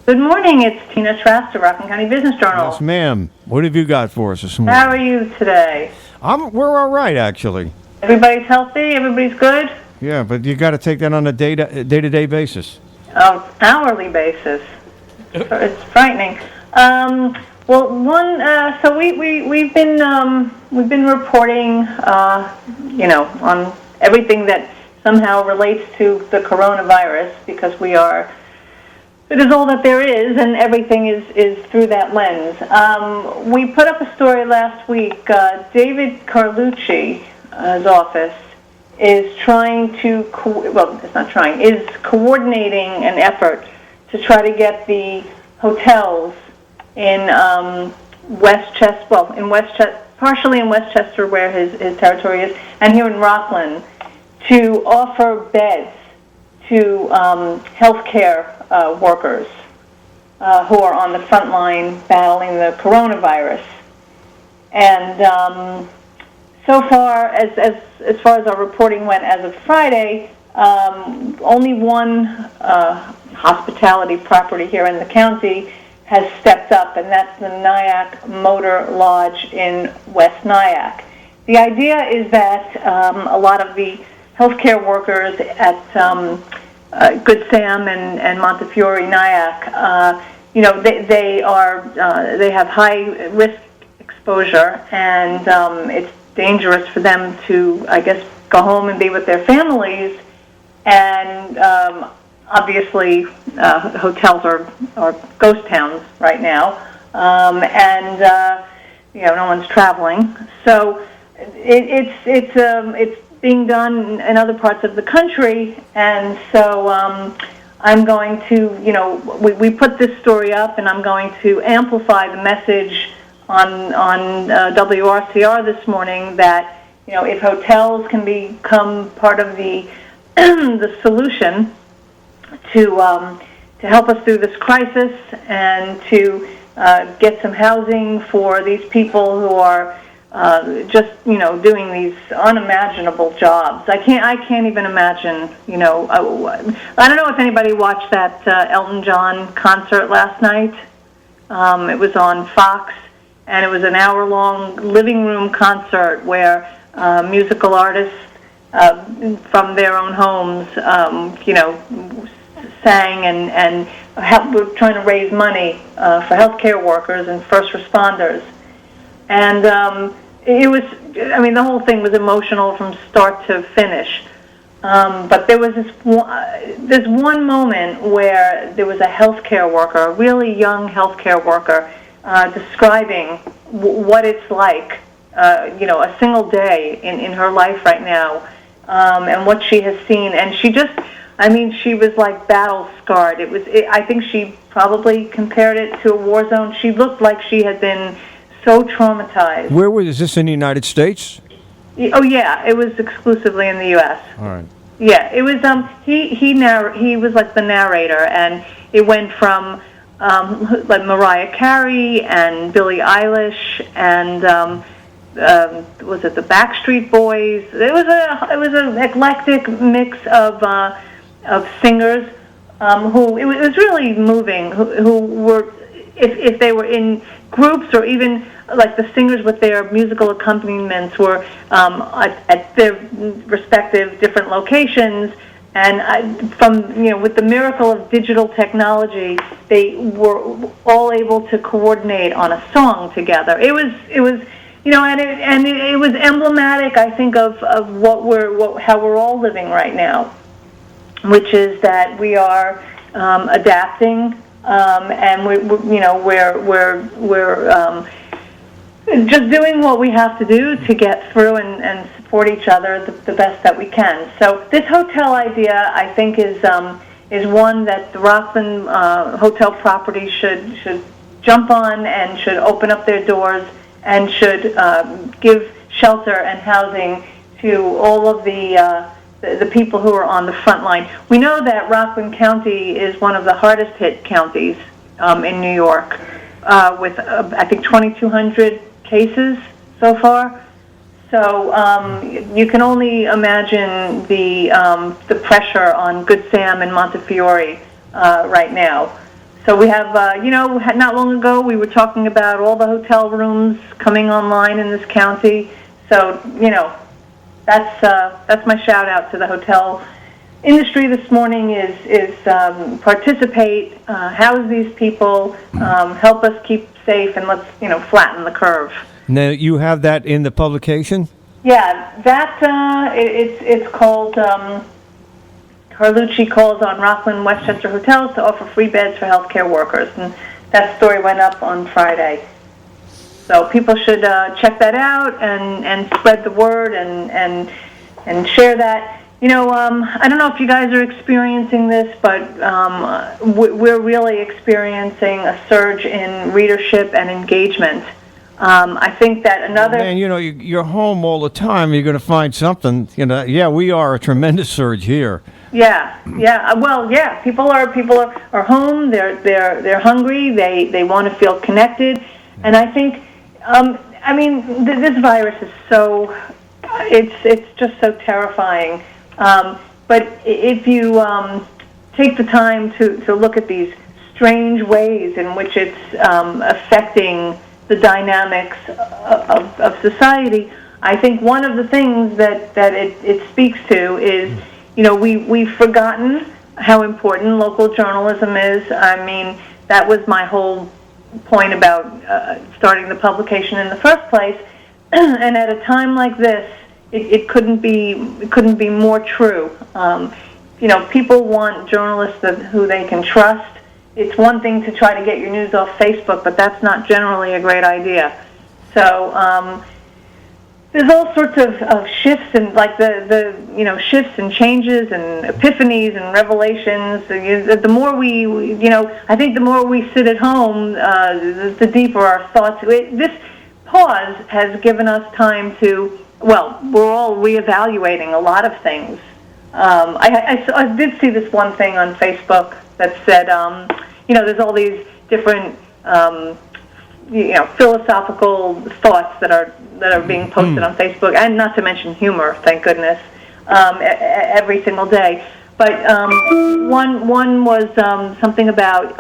Good morning, it's Tina Straster, Rockland County Business Journal. Yes, ma'am. What have you got for us this morning? How are you today? We're all right, actually. Everybody's healthy? Everybody's good? Yeah, but you got to take that on a day-to-day basis. Hourly basis. It's frightening. So we've been reporting, on everything that somehow relates to the coronavirus, because it is all that there is, and everything is through that lens. We put up a story last week. David Carlucci, his office, is coordinating an effort to try to get the hotels in partially in Westchester, where his territory is, and here in Rockland, to offer beds to healthcare workers who are on the front line battling the coronavirus. And so far, as far as our reporting went as of Friday, only one hospitality property here in the county has stepped up, and that's the Nyack Motor Lodge in West Nyack. The idea is that a lot of the healthcare workers at Good Sam and Montefiore Nyack, they have high risk exposure, and it's dangerous for them to, I guess, go home and be with their families. And obviously, hotels are ghost towns right now, no one's traveling. So it's being done in other parts of the country, and so I'm going to, we put this story up, and I'm going to amplify the message on WRCR this morning that, if hotels can become part of the the solution to help us through this crisis, and to get some housing for these people who are just doing these unimaginable jobs. I can't even imagine. I don't know if anybody watched that Elton John concert last night. It was on Fox, and it was an hour-long living room concert where musical artists from their own homes, sang and were trying to raise money for healthcare workers and first responders. And the whole thing was emotional from start to finish. But there was this one moment where there was a healthcare worker, a really young healthcare worker, describing what it's like, a single day in her life right now, and what she has seen. And she was like battle scarred. I think she probably compared it to a war zone. She looked like she had been so traumatized. Is this in the United States? Oh yeah, it was exclusively in the U.S. All right. Yeah, it was. He was like the narrator, and it went from like Mariah Carey and Billie Eilish and was it the Backstreet Boys? It was an eclectic mix of singers who it was really moving. Who were, if they were in groups, or even like the singers with their musical accompaniments were at their respective different locations, and with the miracle of digital technology, they were all able to coordinate on a song together. It was and it was emblematic, I think, of how we're all living right now, which is that we are adapting, and we're just doing what we have to do to get through and support each other the best that we can. So this hotel idea, I think, is one that the Rockland hotel property should jump on, and should open up their doors, and should give shelter and housing to all of the people who are on the front line. We know that Rockland County is one of the hardest hit counties in New York, with I think 2,200 cases so far. So you can only imagine the pressure on Good Sam and Montefiore right now. So we have, not long ago we were talking about all the hotel rooms coming online in this county. So, that's my shout out to the hotel industry this morning is participate, house these people, help us keep safe, and let's, flatten the curve. Now, you have that in the publication? Yeah, that, it's called, Carlucci calls on Rockland Westchester hotels to offer free beds for healthcare workers. And that story went up on Friday. So people should check that out and spread the word and share that. I don't know if you guys are experiencing this, but we're really experiencing a surge in readership and engagement. I think that another... Man, you're home all the time. You're going to find something. Yeah, we are a tremendous surge here. Yeah. Well, yeah. People are home. They're hungry. They want to feel connected, and I think, this virus is so, it's just so terrifying. But if you take the time to look at these strange ways in which it's affecting the dynamics of society, I think one of the things that it speaks to is, we've forgotten how important local journalism is. I mean, that was my whole point about starting the publication in the first place. And at a time like this, it couldn't be more true. People want journalists who they can trust. It's one thing to try to get your news off Facebook, but that's not generally a great idea. So there's all sorts of shifts and shifts and changes and epiphanies and revelations. The more I think the more we sit at home, the deeper our thoughts. This pause has given us time to, we're all reevaluating a lot of things. I did see this one thing on Facebook that said, there's all these different, philosophical thoughts that are being posted on Facebook, and not to mention humor, thank goodness, every single day. But one was something about,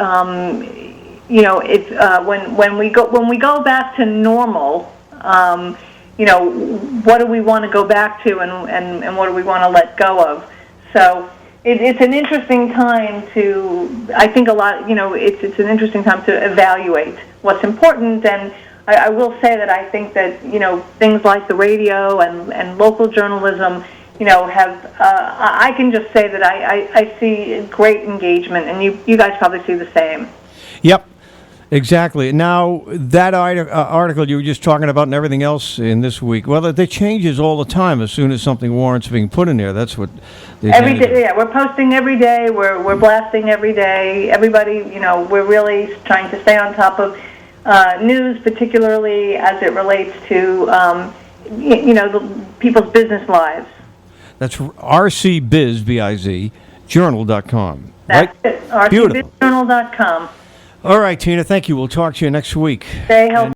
when we go back to normal, what do we want to go back to, and what do we want to let go of? So it's an interesting time I think it's an interesting time to evaluate what's important. And I will say that I think that, things like the radio and local journalism, have, I can just say that I see great engagement, and you guys probably see the same. Yep. Exactly. Now, that article you were just talking about and everything else in this week, they changes all the time as soon as something warrants being put in there. That's what... Every day, yeah. We're posting every day. We're blasting every day. Everybody, we're really trying to stay on top of news, particularly as it relates to, the people's business lives. That's RCBiz, B-I-Z, journal.com. That's right? it, rcbizjournal.com. All right, Tina, thank you. We'll talk to you next week. Stay healthy.